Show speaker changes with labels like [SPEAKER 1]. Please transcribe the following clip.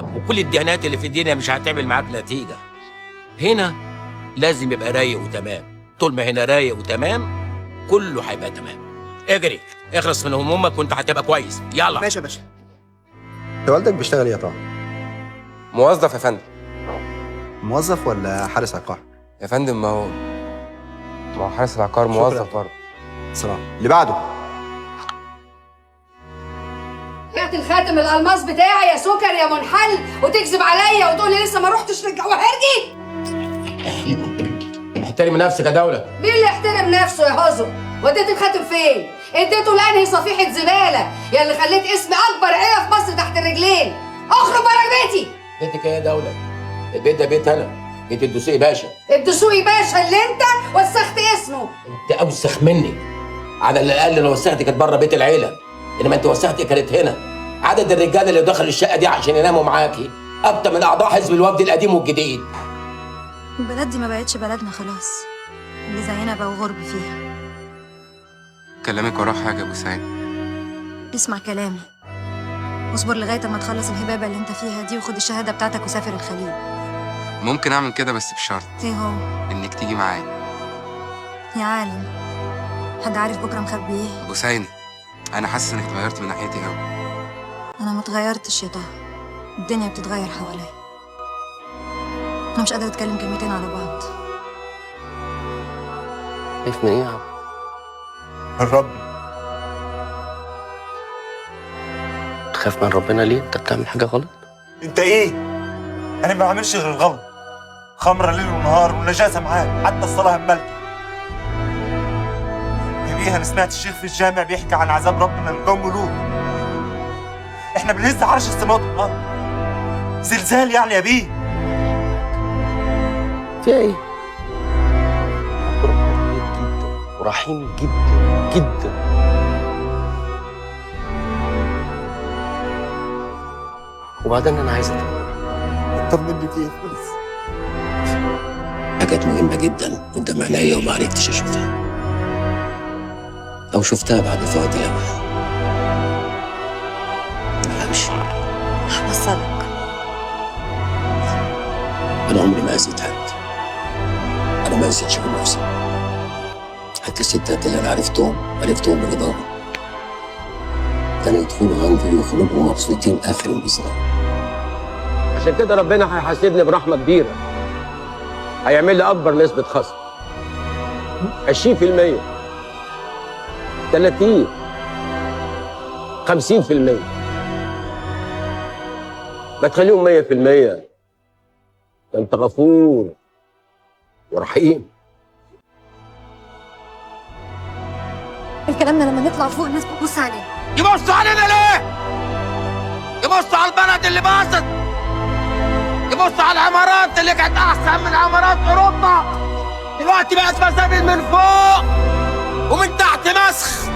[SPEAKER 1] وكل الدهانات اللي في الدنيا مش هتعمل معاك نتيجه. هنا لازم يبقى رايق وتمام. طول ما هنا رايق وتمام كله هيبقى تمام. اجري اخلص من همومك وانت هتبقى كويس. يلا.
[SPEAKER 2] ماشي يا باشا.
[SPEAKER 3] انت والدك بيشتغل ايه يا طه؟
[SPEAKER 4] موظف يا فندم.
[SPEAKER 3] موظف ولا حارس عقار؟
[SPEAKER 4] يا فندم ما هو حارس العقار موظف برضه.
[SPEAKER 3] سلام. اللي بعده.
[SPEAKER 5] بعت الخاتم الالماس بتاعي يا سكر يا منحل وتكذب عليا وتقول لي لسه ما رحتش وهرجي.
[SPEAKER 1] احترم نفسك يا دوله.
[SPEAKER 5] مين اللي يحترم نفسه يا هزو؟ وديت الخاتم فين؟ اديته لانهي صفيحه زباله يا اللي خليت اسم اكبر عيله في مصر تحت الرجلين. اخرج بره بيتي.
[SPEAKER 1] بيتك ايه يا دوله؟ البيت ده بيت انا، بيت الدسوقي باشا.
[SPEAKER 5] الدسوقي باشا اللي انت وسخت اسمه.
[SPEAKER 1] انت اوسخ مني. على الاقل لو وسختي كانت بره بيت العيله، انما انت وسختي كانت هنا. عدد الرجال اللي دخل الشقه دي عشان يناموا معاكي اكتر من اعضاء حزب الوفد القديم والجديد.
[SPEAKER 6] البلد دي ما بقتش بلدنا خلاص، اللي زينا بقوا غرب فيها.
[SPEAKER 4] كلامك وراه حاجه يا ابو سعيد.
[SPEAKER 6] اسمع كلامي، واصبر لغايه اما تخلص الهبابه اللي انت فيها دي وخد الشهاده بتاعتك وسافر الخليج.
[SPEAKER 4] ممكن اعمل كده بس بشرط
[SPEAKER 6] ايه هو؟
[SPEAKER 4] انك تيجي معايا.
[SPEAKER 6] يا عالم، حد عارف بكره مخبي ايه؟
[SPEAKER 4] ابو سعيد انا حاسس انك اتغيرت من ناحيتي قوي.
[SPEAKER 6] انا ما اتغيرتش يا طه، الدنيا بتتغير حواليا. انا مش قادره اتكلم كلمتين على بعض.
[SPEAKER 7] خايف من ايه يا عم؟
[SPEAKER 3] الرب.
[SPEAKER 7] تخاف من ربنا ليه؟ انت بتعمل حاجه غلط؟
[SPEAKER 8] انت ايه؟ انا ما بعملش غير الغلط. خمره ليل ونهار والنجاسه معاك، حتى الصلاه هملت. يا بيه انا سمعت الشيخ في الجامع بيحكي عن عذاب ربنا لقوم لوط. احنا بنهز عرش السماوات والارض. زلزال يعني يا بيه.
[SPEAKER 7] في ايه؟ ربنا كبير جدا ورحيم جدا جدا. وبعدين انا عايز
[SPEAKER 8] طمني كيف بس.
[SPEAKER 1] حاجات مهمه جدا قدام عينيا وما عرفتش اشوفها، او شفتها بعد فوات الاوان. همشي.
[SPEAKER 6] هوصلك.
[SPEAKER 1] انا عمري ما اذيت حد، انا ما اذيتش بنفسي. حتى الستات اللي انا عرفتهم برضاهم. كانوا يدخلوا عندي ويخرجوا مبسوطين اخر الاسبوع. عشان كده ربنا هيحاسبني برحمه كبيره. هيعمل لي اكبر نسبه خصم 20%، 30، 50%. ما تخليهم 100%. ده انت غفور ورحيم.
[SPEAKER 6] الكلام ده لما نطلع فوق الناس بتبص علينا.
[SPEAKER 1] يبصوا علينا ليه؟ يبصوا على البلد اللي باظت، يبصوا على العمارات اللي كانت احسن من عمارات اوروبا. دلوقتي بقت مساجد من فوق ومن تحت مسخ.